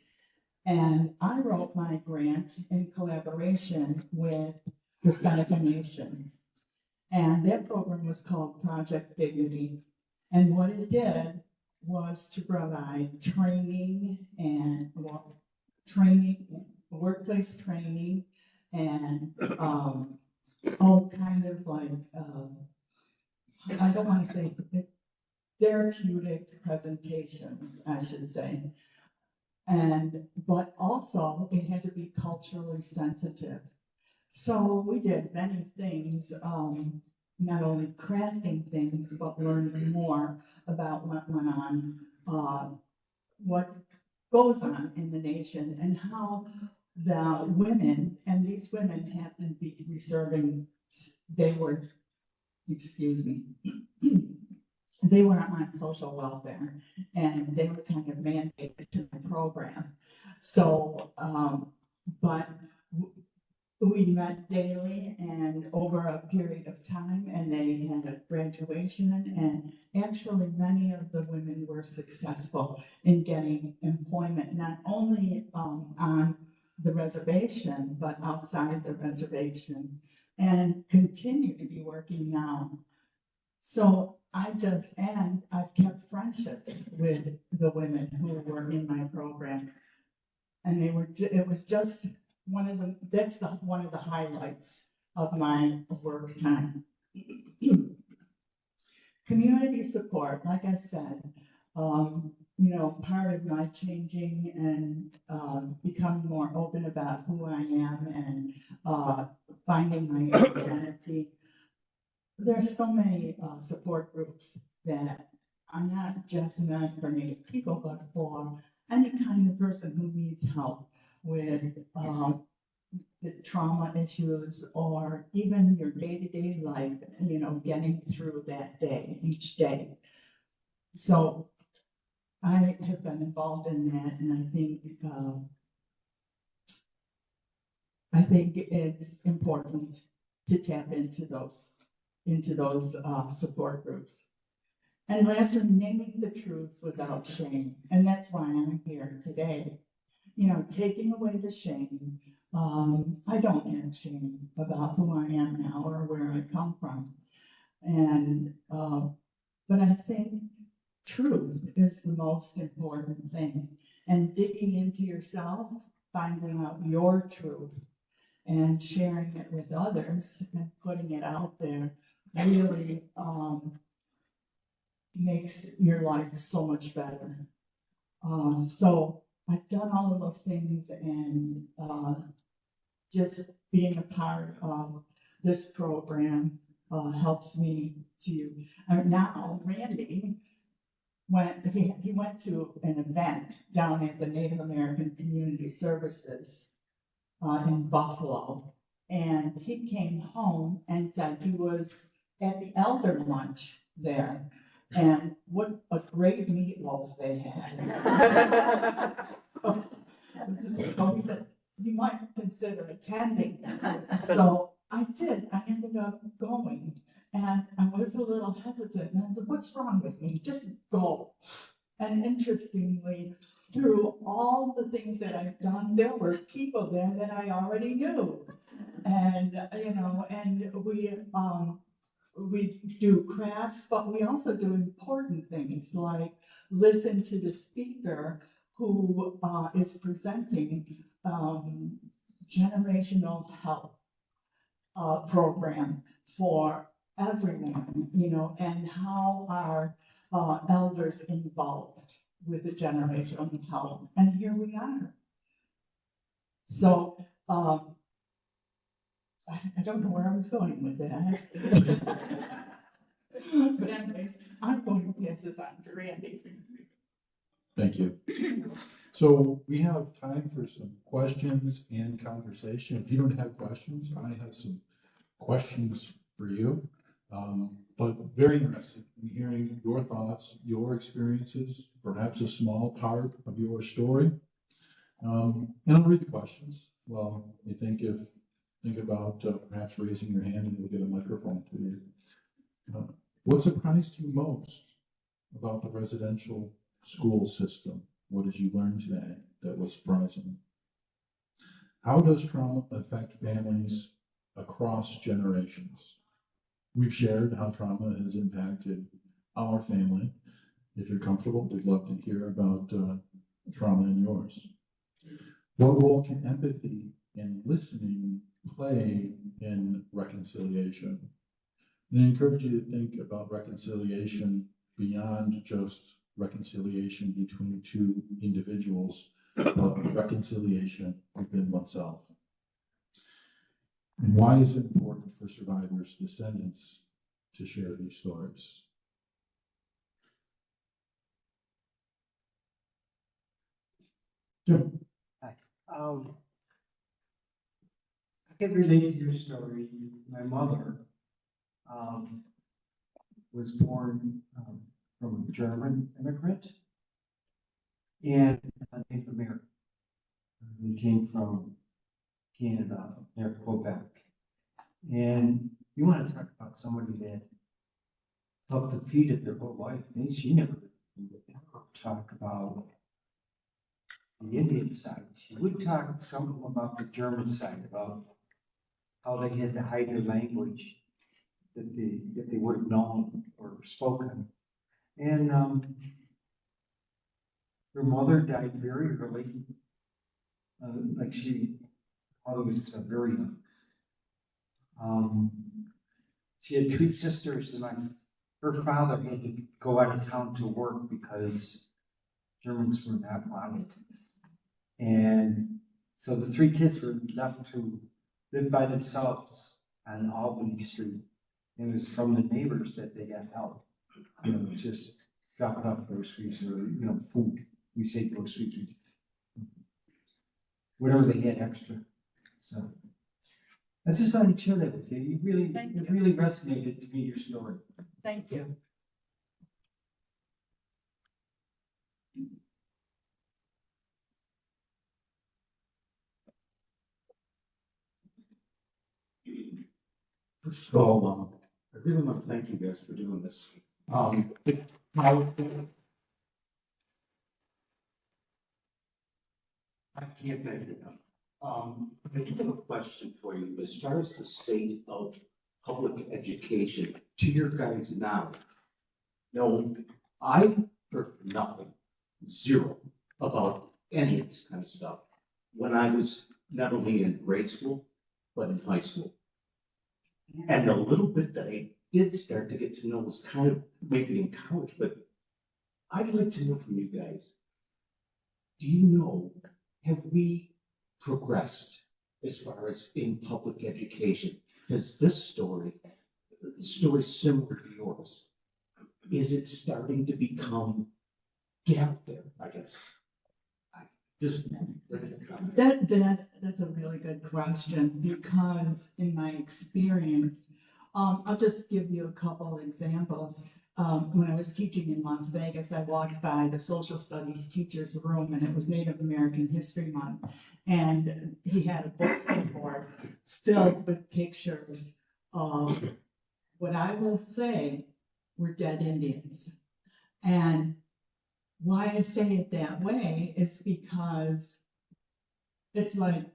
And I wrote my grant in collaboration with the Seneca Nation. And their program was called Project Dignity. And what it did was to provide training and workplace training, and kind of like, I don't want to say therapeutic presentations, I should say. But also it had to be culturally sensitive. So we did many things, not only crafting things, but learning more about what went on, what goes on in the nation, and how the women, and these women happen to be serving, they were, excuse me, they were on social welfare, and they were kind of mandated to the program. So, but we met daily and over a period of time, and they had a graduation, and actually many of the women were successful in getting employment, not only on the reservation, but outside the reservation, and continue to be working now. So I've kept friendships with the women who were in my program. And it was just one of the highlights of my work time. Community support, like I said, part of my changing and becoming more open about who I am and finding my identity. There's so many support groups that are not just meant for Native people, but for any kind of person who needs help with the trauma issues, or even your day-to-day life, getting through that day, each day. So I have been involved in that, and I think it's important to tap into those support groups. And lastly, naming the truth without shame. And that's why I'm here today. Taking away the shame. I don't have shame about who I am now or where I come from. And, but I think truth is the most important thing. And digging into yourself, finding out your truth, and sharing it with others and putting it out there really makes your life so much better. So I've done all of those things, and just being a part of this program helps me to. Now Randy he went to an event down at the Native American Community Services in Buffalo, and he came home and said he was at the elder lunch there. And what a great meatloaf they had. So he said, you might consider attending. So I did. I ended up going. And I was a little hesitant. And I said, what's wrong with me? Just go. And interestingly, through all the things that I've done, there were people there that I already knew. And, and we do crafts, but we also do important things like listen to the speaker who is presenting generational health program for everyone, and how are elders involved with the generational health. And here we are. So I don't know where I was going with that. But anyways, I'm going to pass this on to Randy. Thank you. So we have time for some questions and conversation. If you don't have questions, I have some questions for you. But very interested in hearing your thoughts, your experiences, perhaps a small part of your story. And I'll read the questions. Well, you think about perhaps raising your hand and we'll get a microphone for you. What surprised you most about the residential school system? What did you learn today that was surprising? How does trauma affect families across generations? We've shared how trauma has impacted our family. If you're comfortable, we'd love to hear about trauma in yours. What role can empathy and listening play in reconciliation? And I encourage you to think about reconciliation beyond just reconciliation between two individuals, but reconciliation within oneself. And why is it important for survivors' descendants to share these stories? Jim. Hi. I can relate to your story. My mother was born from a German immigrant and a Native American. We came from Canada, near Quebec. And you want to talk about somebody that felt defeated their whole life. She never talk about the Indian side. She would talk some about the German side, about how they had to hide their language that they would have known or spoken. And her mother died very early. Mother was very young. She had three sisters, and her father had to go out of town to work because Germans were not wanted. And so the three kids were left to live by themselves on Albany Street. It was from the neighbors that they got help. Just dropped off groceries or, food. We say groceries, whatever they had extra. So I just thought I'd share that with you. It really resonated to me, your story. Thank you. First of all, I really want to thank you guys for doing this. I can't thank you enough. I do have a question for you. As far as the state of public education, to your guys' knowledge, no, I heard nothing, zero, about any of this kind of stuff when I was not only in grade school, but in high school. And the little bit that I did start to get to know was kind of maybe in college, but I'd like to know from you guys, do you know, have we progressed as far as in public education? Is this story similar to yours? Is it starting to become, get out there, I guess? That's a really good question, because in my experience, I'll just give you a couple examples. When I was teaching in Las Vegas, I walked by the social studies teacher's room, and it was Native American History Month. And he had a bulletin board filled with pictures of what I will say were dead Indians. And why I say it that way is because it's like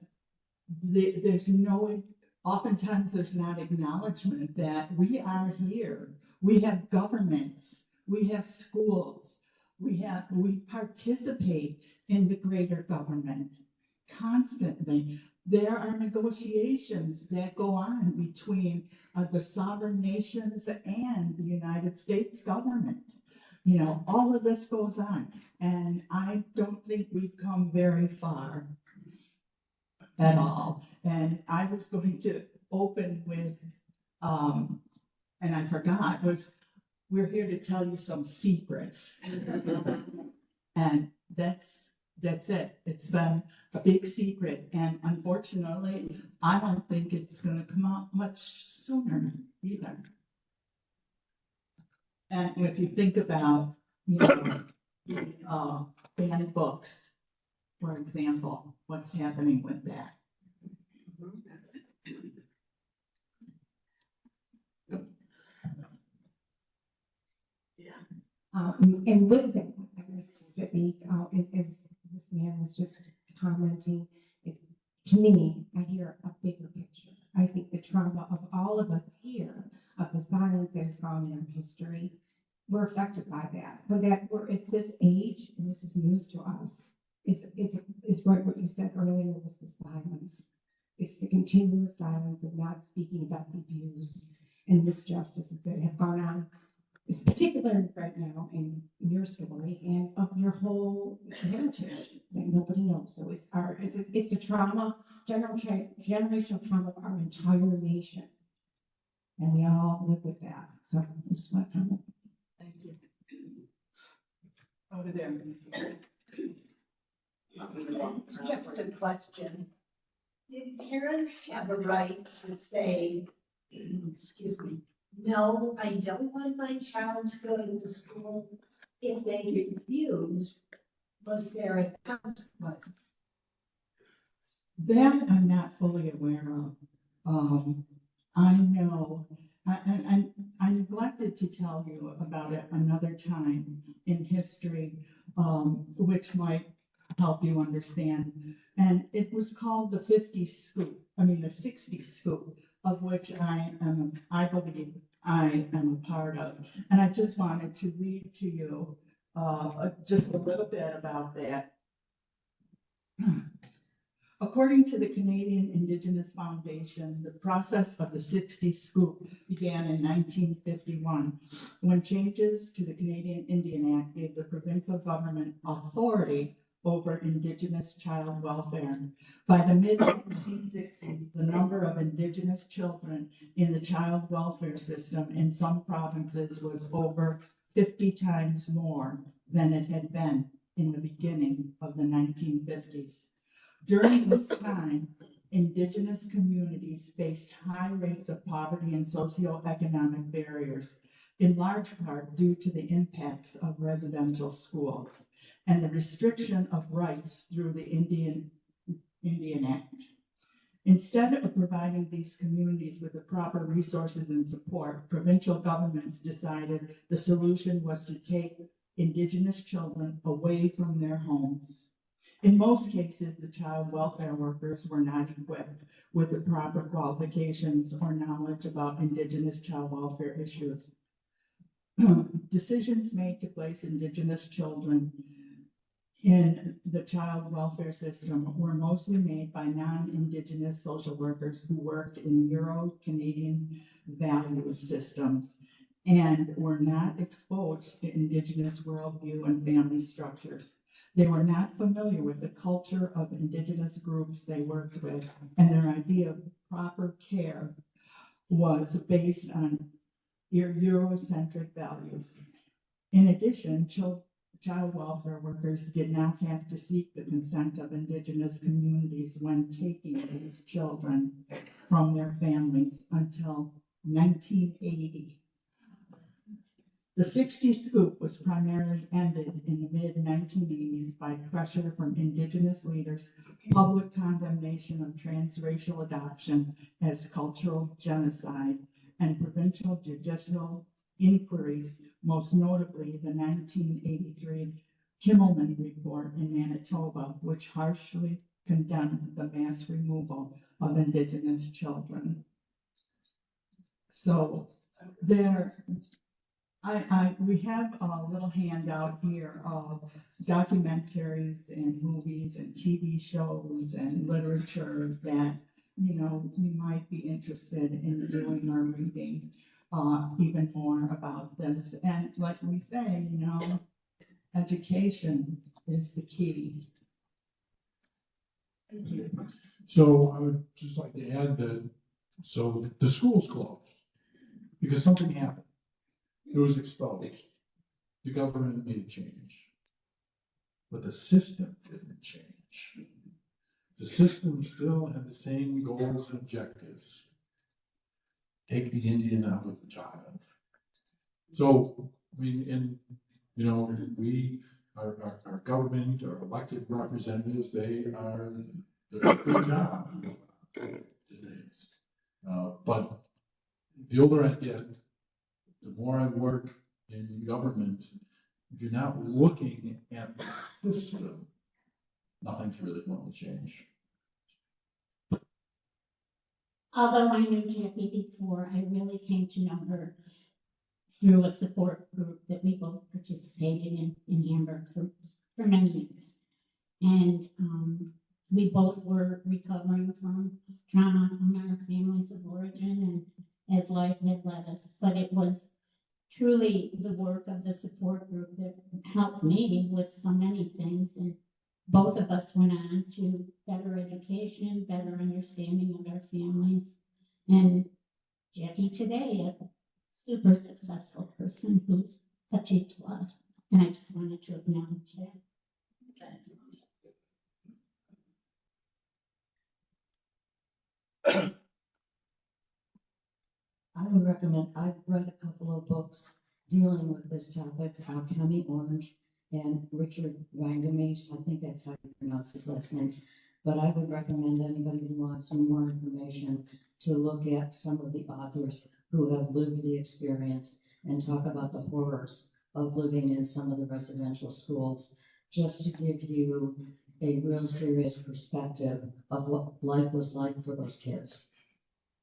oftentimes there's not acknowledgement that we are here. We have governments, we have schools, we participate in the greater government constantly. There are negotiations that go on between the sovereign nations and the United States government. All of this goes on, and I don't think we've come very far at all. And I was going to open with, and I forgot, we're here to tell you some secrets. And that's it. It's been a big secret. And unfortunately, I don't think it's gonna come out much sooner either. And if you think about, banned books, for example, what's happening with that? And with that, I guess that as this man was just commenting, to me, I hear a bigger picture. I think the trauma of all of us here, of the silence that has gone in our history, we're affected by that. But that we're at this age, and this is news to us, is right what you said earlier was the silence. It's the continuous silence of not speaking about the abuse and misjustices that have gone on. It's particular right now in your story and of your whole heritage that nobody knows. So it's a trauma, generational trauma of our entire nation. And we all live with that. So I just want to comment. Thank you. Over there. Just a question. Did parents have a right to say, excuse me, no, I don't want my child to go to the school? If they refused, was there a consequence? That I'm not fully aware of. I know, I neglected to tell you about it another time in history, which might help you understand. And it was called the 60 scoop, of which I believe I am a part of. And I just wanted to read to you just a little bit about that. According to the Canadian Indigenous Foundation, the process of the 60 Scoop began in 1951, when changes to the Canadian Indian Act gave the provincial government authority over Indigenous child welfare. By the mid-1960s, the number of Indigenous children in the child welfare system in some provinces was over 50 times more than it had been in the beginning of the 1950s. During this time, Indigenous communities faced high rates of poverty and socioeconomic barriers, in large part due to the impacts of residential schools and the restriction of rights through the Indian Act. Instead of providing these communities with the proper resources and support, provincial governments decided the solution was to take Indigenous children away from their homes. In most cases, the child welfare workers were not equipped with the proper qualifications or knowledge about Indigenous child welfare issues. Decisions made to place Indigenous children in the child welfare system were mostly made by non-Indigenous social workers who worked in Euro-Canadian value systems and were not exposed to Indigenous worldview and family structures. They were not familiar with the culture of Indigenous groups they worked with, and their idea of proper care was based on Eurocentric values. In addition, child welfare workers did not have to seek the consent of Indigenous communities when taking these children from their families until 1980. The 60 Scoop was primarily ended in the mid-1980s by pressure from Indigenous leaders, public condemnation of transracial adoption as cultural genocide, and provincial judicial inquiries, most notably the 1983 Kimmelman report in Manitoba, which harshly condemned the mass removal of Indigenous children. So we have a little handout here of documentaries and movies and TV shows and literature that, you might be interested in doing or reading even more about this. And like we say, education is the key. Thank you. So I would just like to add that, so the schools closed because something happened. It was exposed. The government made a change. but the system didn't change. The system still had the same goals and objectives. Take the Indian out of the child. So, I mean, our government, our elected representatives, they're a good job. But the older I get, the more I work in government, if you're not looking at the system, nothing's really going to change. Although I knew Jackie before, I really came to know her through a support group that we both participated in Hamburg for many years. And we both were recovering from trauma from our families of origin and as life had led us. But it was truly the work of the support group that helped me with so many things. And both of us went on to better education, better understanding of our families. And Jackie today, a super successful person who's such a flood. And I just wanted to acknowledge that. I would recommend, I've read a couple of books dealing with this topic, Tommy Orange and Richard Wangamees, I think that's how you pronounce his last name. But I would recommend anybody who wants some more information to look at some of the authors who have lived the experience and talk about the horrors of living in some of the residential schools, just to give you a real serious perspective of what life was like for those kids.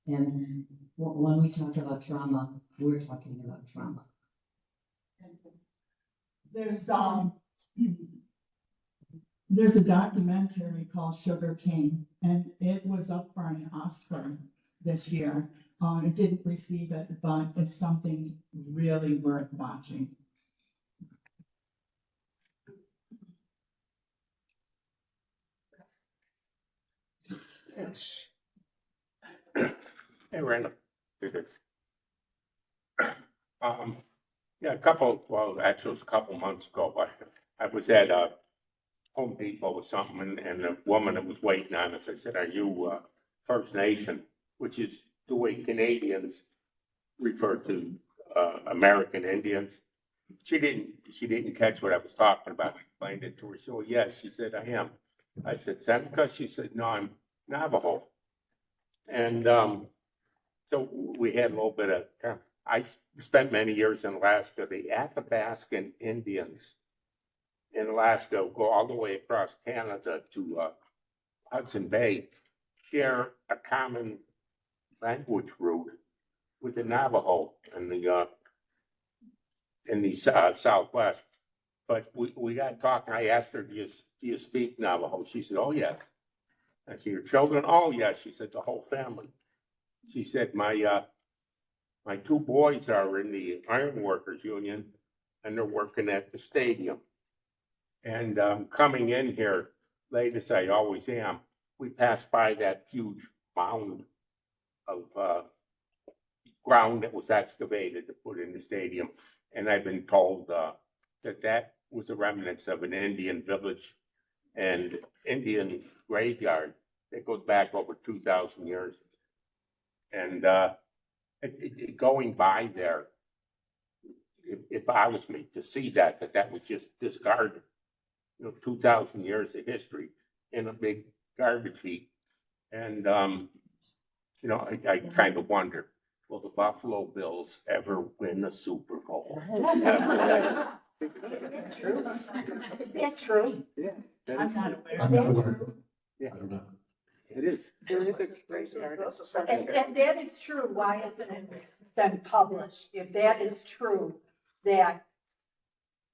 And when we talk about trauma, we're talking about trauma. There's a documentary called Sugar Cane, and it was up for an Oscar this year. It didn't receive it, but it's something really worth watching. Hey, Randall. Yeah, actually, it was a couple months ago, but I was at Home Depot or something, and the woman that was waiting on us, I said, "Are you First Nation?" Which is the way Canadians refer to American Indians. She didn't catch what I was talking about. I explained it to her. She said, "Oh, yes." She said, "I am." I said, "Is that because?" She said, "No, I'm Navajo." And so we had a little bit of, I spent many years in Alaska. The Athabascan Indians in Alaska go all the way across Canada to Hudson Bay, share a common language root with the Navajo in the Southwest. But we got talking. I asked her, do you speak Navajo? She said, "Oh, yes." I said, "Your children?" "Oh, yes." She said, "The whole family." She said, my two boys are in the Iron Workers Union, and they're working at the stadium. And coming in here, late as I always am, we passed by that huge mound of ground that was excavated to put in the stadium. And I've been told that was the remnants of an Indian village and Indian graveyard that goes back over 2,000 years. And going by there, it bothers me to see that was just discarded. 2,000 years of history in a big garbage heap. And, I kind of wonder, will the Buffalo Bills ever win a Super Bowl? Is that true? Yeah. I'm not aware. I'm not aware. Yeah. I don't know. It is. And that is true, why hasn't it been published? If that is true, that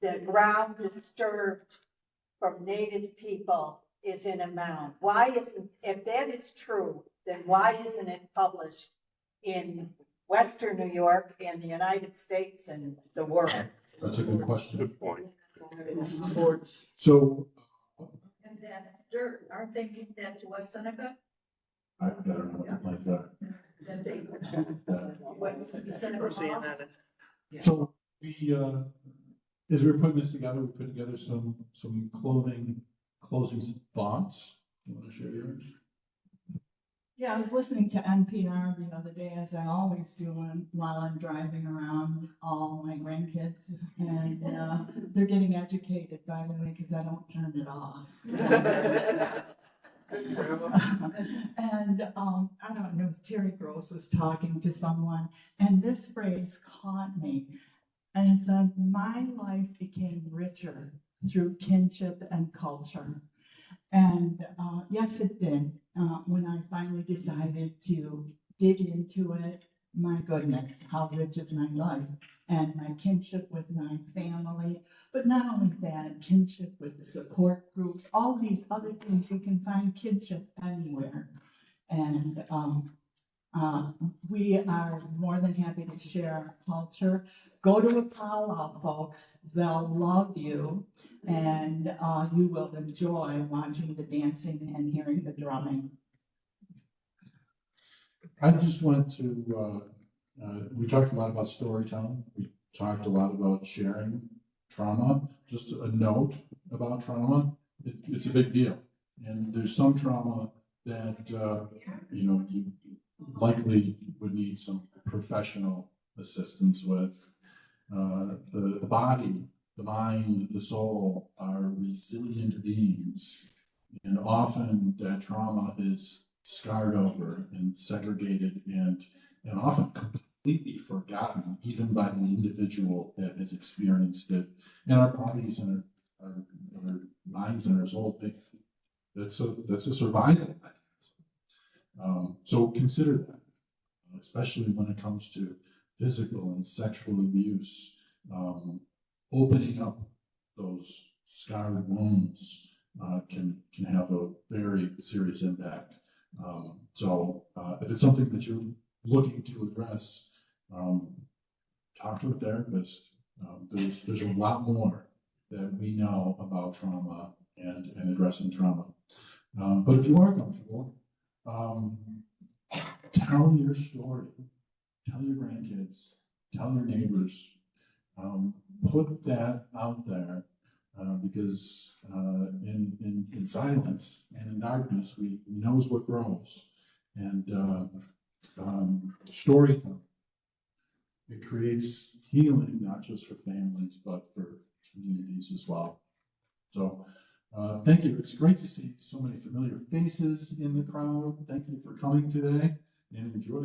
the ground disturbed from native people is in a mound, if that is true, then why isn't it published in Western New York and the United States and the world? That's a good question. Good point. So And that's dirt, aren't they giving that to West Seneca? I don't know what like that. That they, Uh, what, Seneca Mall? So the As we were putting this together, we put together some closing thoughts. You want to share yours? Yeah, I was listening to NPR the other day, as I always do while I'm driving around all my grandkids, and they're getting educated, by the way, because I don't turn it off. And I don't know, Terry Gross was talking to someone, and this phrase caught me, and it said, "My life became richer through kinship and culture." And yes, it did. When I finally decided to dig into it, my goodness, how rich is my life and my kinship with my family. But not only that, kinship with the support groups, all these other things, you can find kinship anywhere. And we are more than happy to share our culture. Go to a powwow, folks. They'll love you, and you will enjoy watching the dancing and hearing the drumming. I just wanted to, we talked a lot about storytelling. We talked a lot about sharing trauma. Just a note about trauma, it's a big deal. And there's some trauma that, you likely would need some professional assistance with. The body, the mind, the soul are resilient beings. And often that trauma is scarred over and segregated and often completely forgotten, even by the individual that has experienced it. And our bodies and our minds and our soul, that's a survival mechanism. So consider that, especially when it comes to physical and sexual abuse, opening up those scarred wounds can have a very serious impact. So if it's something that you're looking to address, talk to a therapist. There's a lot more that we know about trauma and addressing trauma. But if you are comfortable, tell your story, tell your grandkids, tell your neighbors, put that out there, because in silence and in darkness, we knows what grows. And storytelling, it creates healing, not just for families, but for communities as well. So thank you. It's great to see so many familiar faces in the crowd. Thank you for coming today and enjoy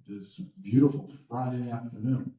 this beautiful Friday afternoon.